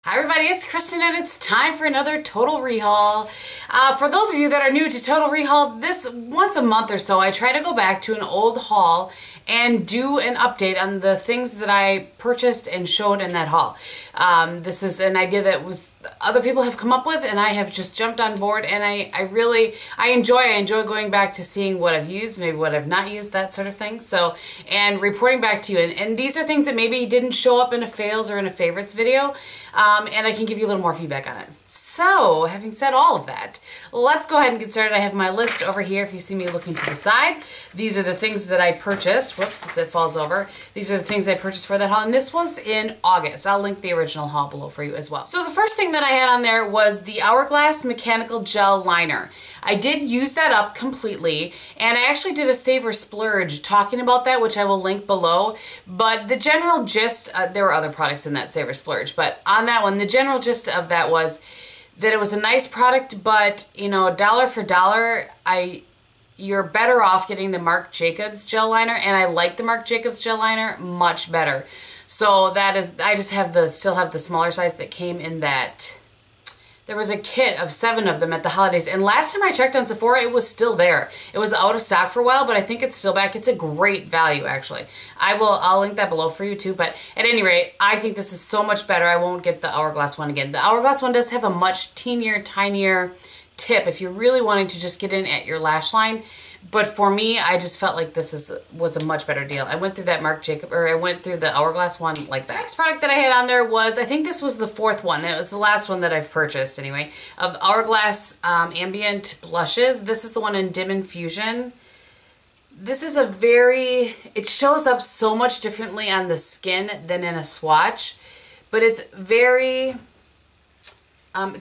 Hi everybody, it's Kristen and it's time for another Total Rehaul. For those of you that are new to Total Rehaul, this once a month or so I try to go back to an old haul and do an update on the things that I purchased and showed in that haul. This is an idea that other people have come up with and I have just jumped on board, and I enjoy going back to seeing what I've used, maybe what I've not used, that sort of thing. So, and reporting back to you. And these are things that maybe didn't show up in a fails or in a favorites video. And I can give you a little more feedback on it. So, having said all of that, let's go ahead and get started. I have my list over here if you see me looking to the side. These are the things that I purchased. Whoops, as it falls over. These are the things I purchased for that haul, and this was in August. I'll link the original haul below for you as well. So the first thing that I had on there was the Hourglass Mechanical Gel Liner. I did use that up completely, and I actually did a Save or Splurge talking about that, which I will link below. But the general gist, there were other products in that Save or Splurge, but on that one, the general gist of that was that it was a nice product, but you know, dollar for dollar, you're better off getting the Marc Jacobs gel liner, and I like the Marc Jacobs gel liner much better. So that is, I just have still have the smaller size that came in that. There was a kit of 7 of them at the holidays, and last time I checked on Sephora, it was still there. It was out of stock for a while, but I think it's still back. It's a great value, actually. I'll link that below for you too, but at any rate, I think this is so much better. I won't get the Hourglass one again. The Hourglass one does have a much teenier, tinier tip if you're really wanting to just get in at your lash line. But for me, I just felt like this was a much better deal. I went through that I went through the Hourglass one like that. The next product that I had on there was, I think this was the 4th one. It was the last one that I've purchased anyway, of Hourglass Ambient Blushes. This is the one in Dim Infusion. This is it shows up so much differently on the skin than in a swatch, but it's very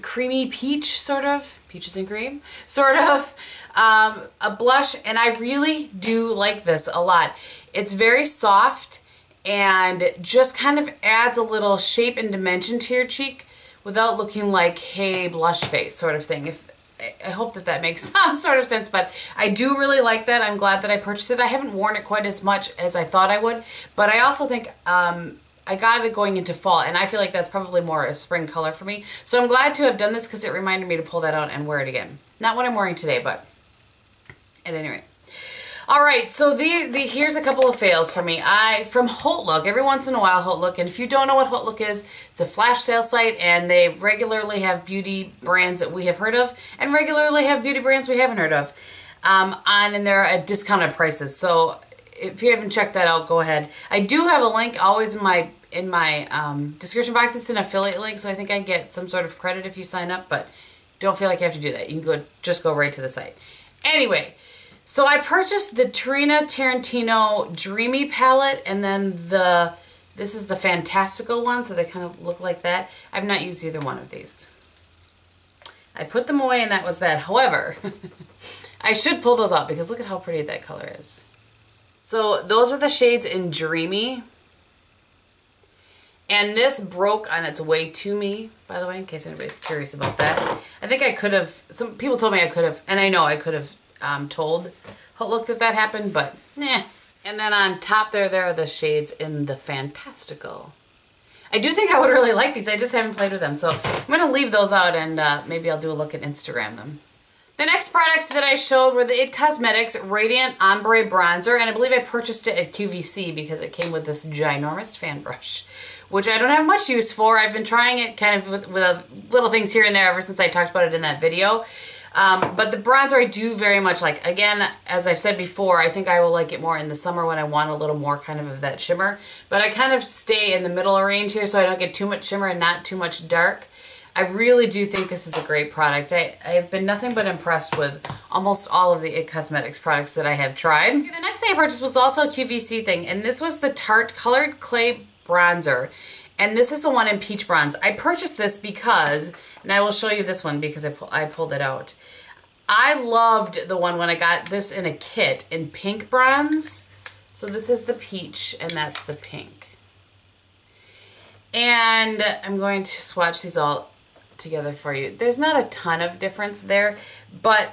creamy peach, sort of. Peaches and cream, sort of. A blush, and I really do like this a lot. It's very soft and just kind of adds a little shape and dimension to your cheek without looking like, hey, blush face sort of thing. I hope that makes some sort of sense, but I do really like that. I'm glad that I purchased it. I haven't worn it quite as much as I thought I would, but I also think I got it going into fall, and I feel like that's probably more a spring color for me. So I'm glad to have done this because it reminded me to pull that out and wear it again. Not what I'm wearing today, but at any rate. Alright, so here's a couple of fails for me. From HauteLook, every once in a while HauteLook, and if you don't know what HauteLook is, it's a flash sale site, and they regularly have beauty brands that we have heard of, and regularly have beauty brands we haven't heard of, and they're at discounted prices. So if you haven't checked that out, go ahead. I do have a link always in my description box. It's an affiliate link, so I think I get some sort of credit if you sign up, but don't feel like you have to do that. You can just go right to the site. Anyway, so I purchased the Tarina Tarantino Dreamy palette, and then this is the Fantastical one, so they kind of look like that. I've not used either one of these. I put them away and that was that. However, I should pull those out because look at how pretty that color is. So those are the shades in Dreamy. And this broke on its way to me, by the way, in case anybody's curious about that. I think I could have, some people told me I could have, and I know I could have told HauteLook that happened, but nah. And then on top there are the shades in the Fantastical. I do think I would really like these, I just haven't played with them. So I'm going to leave those out, and maybe I'll do a look at Instagram them. The next products that I showed were the IT Cosmetics Radiant Ombre Bronzer, and I believe I purchased it at QVC because it came with this ginormous fan brush, which I don't have much use for. I've been trying it kind of with little things here and there ever since I talked about it in that video. But the bronzer I do very much like. Again, as I've said before, I think I will like it more in the summer when I want a little more kind of that shimmer. But I kind of stay in the middle range here so I don't get too much shimmer and not too much dark. I really do think this is a great product. I have been nothing but impressed with almost all of the IT Cosmetics products that I have tried. Okay, the next thing I purchased was also a QVC thing, and this was the Tarte Colored Clay Bronzer. And this is the one in Peach Bronze. I purchased this because, and I will show you this one because I pulled it out. I loved the one when I got this in a kit in Pink Bronze. So this is the peach and that's the pink. And I'm going to swatch these all together for you. There's not a ton of difference there, but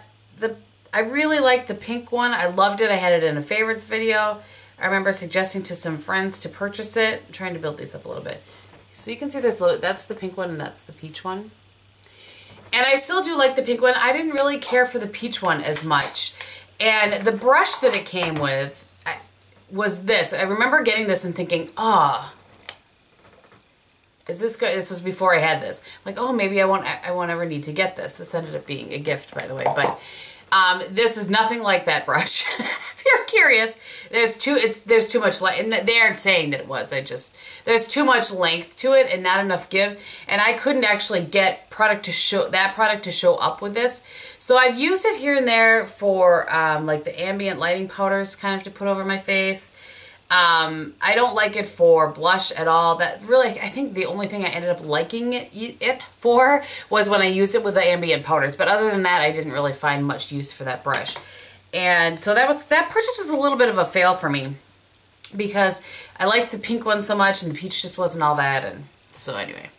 I really like the pink one. I loved it. I had it in a favorites video. I remember suggesting to some friends to purchase it. I'm trying to build these up a little bit. So you can see this, that's the pink one and that's the peach one. And I still do like the pink one. I didn't really care for the peach one as much. And the brush that it came with was this. I remember getting this and thinking, oh, is this good? This was before I had this. Like, oh, maybe I won't ever need to get this. This ended up being a gift, by the way. But this is nothing like that brush. If you're curious, there's too much light, and they aren't saying that it was. There's too much length to it and not enough give, and I couldn't actually get product to show up with this. So I've used it here and there for like the ambient lighting powders, kind of to put over my face. I don't like it for blush at all. That really, I think the only thing I ended up liking it for was when I used it with the ambient powders. But other than that, I didn't really find much use for that brush. And so that purchase was a little bit of a fail for me because I liked the pink one so much and the peach just wasn't all that. And so anyway,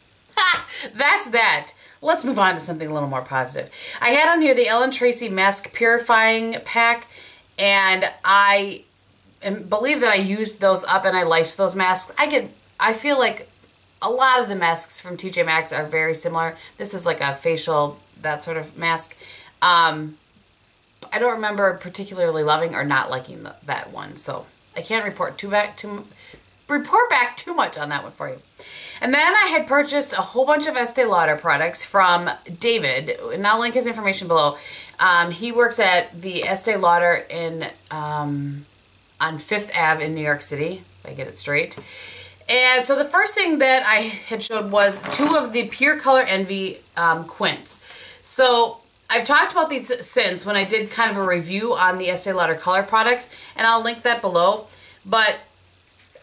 that's that. Let's move on to something a little more positive. I had on here the Ellen Tracy Mask Purifying Pack, and I believe that I used those up and I liked those masks. I feel like a lot of the masks from TJMaxx are very similar. This is like a facial, that sort of mask. I don't remember particularly loving or not liking that one, so I can't report back too much on that one for you. And then I had purchased a whole bunch of Estee Lauder products from David, and I'll link his information below. He works at the Estee Lauder on 5th Ave in New York City, if I get it straight. And so the first thing that I had showed was 2 of the Pure Color Envy quints. So I've talked about these since when I did kind of a review on the Estee Lauder color products, and I'll link that below. But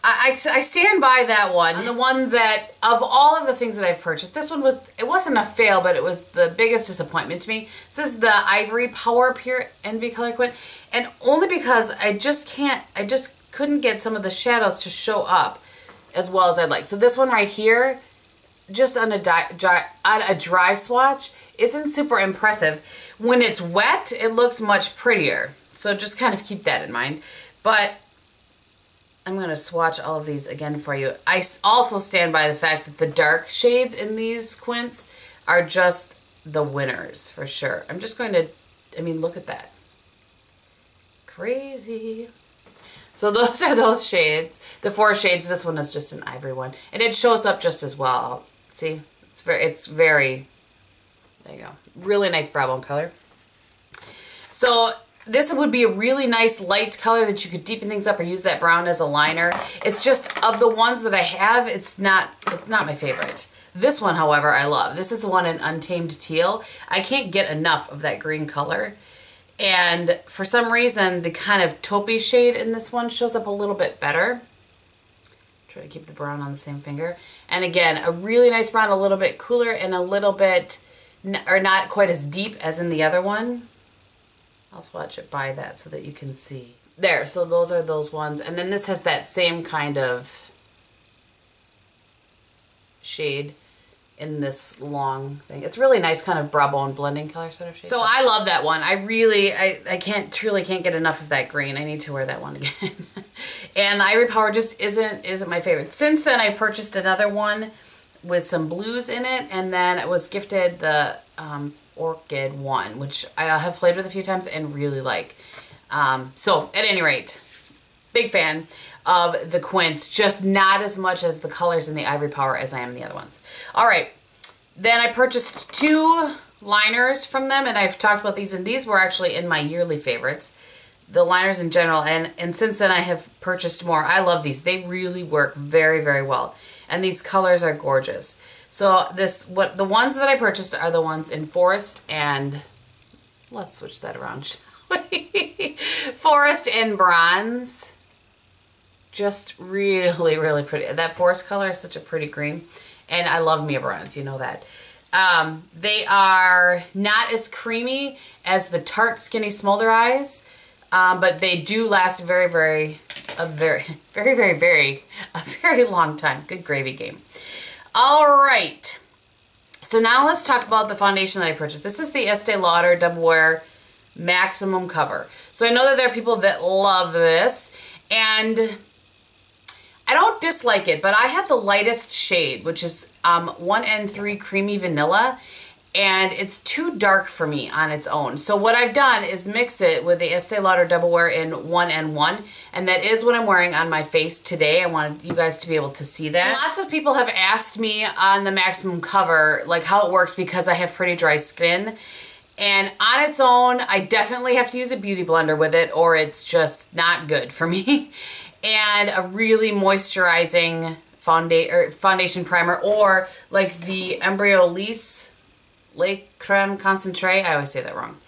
I stand by that one. The one that, of all of the things that I've purchased, this one it wasn't a fail, but it was the biggest disappointment to me. This is the Ivory Power Pure Envy Color Quint, and only because I just couldn't get some of the shadows to show up as well as I'd like. So this one right here, just on a dry swatch, isn't super impressive. When it's wet, it looks much prettier. So just kind of keep that in mind. But I'm going to swatch all of these again for you. I also stand by the fact that the dark shades in these quints are just the winners for sure. I'm just going to, look at that. Crazy. So those are those shades. The 4 shades. This one is just an ivory one. And it shows up just as well. See? It's very, there you go. Really nice brow bone color. So this would be a really nice light color that you could deepen things up or use that brown as a liner. It's just, of the ones that I have, it's not my favorite. This one, however, I love. This is the one in Untamed Teal. I can't get enough of that green color. And for some reason, the kind of taupey shade in this one shows up a little bit better. Try to keep the brown on the same finger. And again, a really nice brown, a little bit cooler and a little bit, or not quite as deep as in the other one. I'll swatch it by that so that you can see. There, so those are those ones. And then this has that same kind of shade in this long thing. It's really nice kind of brow bone blending color sort of shade. So I love that one. I truly can't get enough of that green. I need to wear that one again. And the Ivory Power just isn't my favorite. Since then I purchased another one with some blues in it, and then I was gifted the Orchid one, which I have played with a few times and really like. So at any rate, big fan of the quints, just not as much of the colors in the Ivory Power as I am in the other ones. All right, then I purchased 2 liners from them, and I've talked about these, and these were actually in my yearly favorites, the liners in general, and since then I have purchased more. I love these. They really work very, very well, and these colors are gorgeous. So the ones that I purchased are the ones in Forest and, let's switch that around, shall we? Forest and Bronze. Just really, really pretty. That Forest color is such a pretty green. And I love me a bronze, you know that. They are not as creamy as the Tarte Skinny Smolder Eyes, but they do last a very long time. Good gravy game. All right. So now let's talk about the foundation that I purchased. This is the Estee Lauder Double Wear Maximum Cover. So I know that there are people that love this, and I don't dislike it, but I have the lightest shade, which is 1N3 Creamy Vanilla, and it's too dark for me on its own. So what I've done is mix it with the Estee Lauder Double Wear in 1N1, and that is what I'm wearing on my face today. I wanted you guys to be able to see that. And lots of people have asked me on the Maximum cover, like how it works because I have pretty dry skin. And on its own, I definitely have to use a beauty blender with it or it's just not good for me. And a really moisturizing foundation primer, or like the Embryolisse Lait Creme Concentrate. I always say that wrong.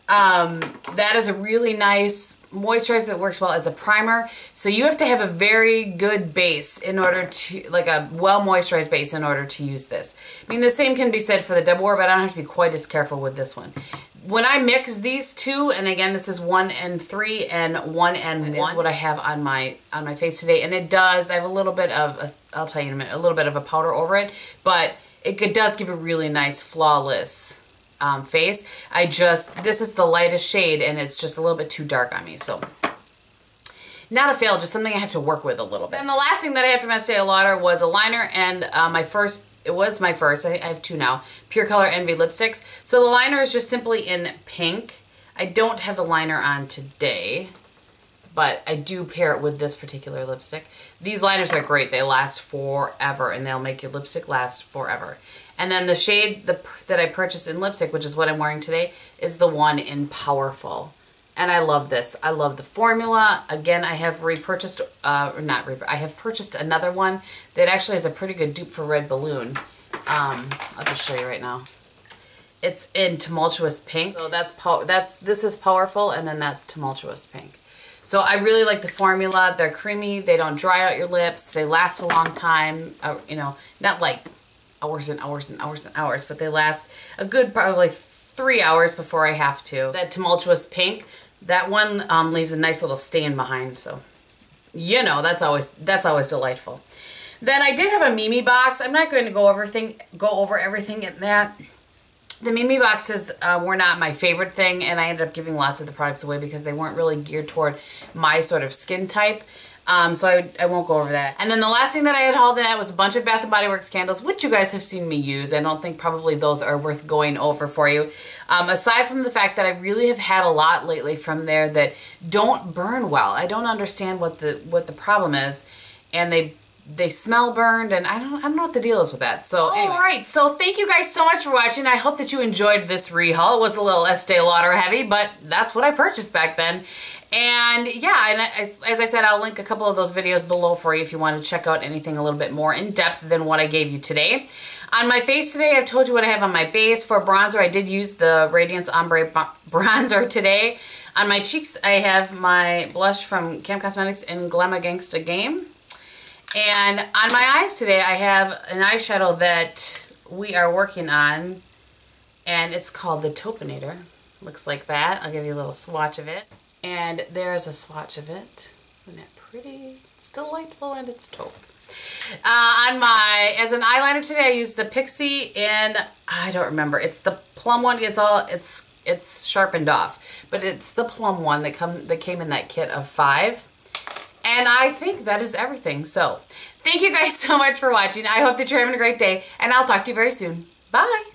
That is a really nice moisturizer that works well as a primer. So you have to have a very good base in order to, like a well moisturized base in order to use this. I mean, the same can be said for the Double Wear, but I don't have to be quite as careful with this one. When I mix these two, and again, this is 1N3 and 1N1, is what I have on my face today. And it does, I have a little bit of, I'll tell you in a minute, a little bit of a powder over it, but it does give a really nice, flawless face. This is the lightest shade and it's just a little bit too dark on me, so not a fail, just something I have to work with a little bit. And the last thing that I had from Estee Lauder was a liner and it was my first, I have two now, Pure Color Envy lipsticks. So the liner is just simply in pink. I don't have the liner on today, but I do pair it with this particular lipstick. These liners are great. They last forever and they'll make your lipstick last forever. And then the shade that I purchased in lipstick, which is what I'm wearing today, is the one in Powerful. And I love this. I love the formula. Again, I have repurchased, I have purchased another one that actually is a pretty good dupe for Red Balloon. I'll just show you right now. It's in Tumultuous Pink. So this is Powerful, and then that's Tumultuous Pink. So I really like the formula. They're creamy. They don't dry out your lips. They last a long time. You know, not like hours and hours and hours and hours, but they last a good probably 3 hours before I have to. That Tumultuous Pink, that one leaves a nice little stain behind, so you know that's always delightful. Then I did have a Mimi box. I'm not going to go over everything in that. The Mimi boxes were not my favorite thing, and I ended up giving lots of the products away because they weren't really geared toward my sort of skin type. So I won't go over that. And then the last thing that I had hauled in that was a bunch of Bath & Body Works candles, which you guys have seen me use. I don't think probably those are worth going over for you. Aside from the fact that I really have had a lot lately from there that don't burn well. I don't understand what the problem is, and they smell burned, and I don't know what the deal is with that. So anyway. Alright, so thank you guys so much for watching. I hope that you enjoyed this rehaul. It was a little Estee Lauder heavy, but that's what I purchased back then. And yeah, and as I said, I'll link a couple of those videos below for you if you want to check out anything a little bit more in depth than what I gave you today. On my face today, I've told you what I have on my base. For bronzer, I did use the Radiance Ombre Bronzer today. On my cheeks, I have my blush from Gehm Cosmetics in Glamour Gangstah Gehm. And on my eyes today, I have an eyeshadow that we are working on, and it's called the Taupeinator. Looks like that. I'll give you a little swatch of it. And there's a swatch of it. Isn't that pretty? It's delightful and it's taupe. As an eyeliner today, I used the Pixie in, I don't remember. It's the plum one. It's sharpened off, but it's the plum one that came in that kit of 5. And I think that is everything. So thank you guys so much for watching. I hope that you're having a great day, and I'll talk to you very soon. Bye.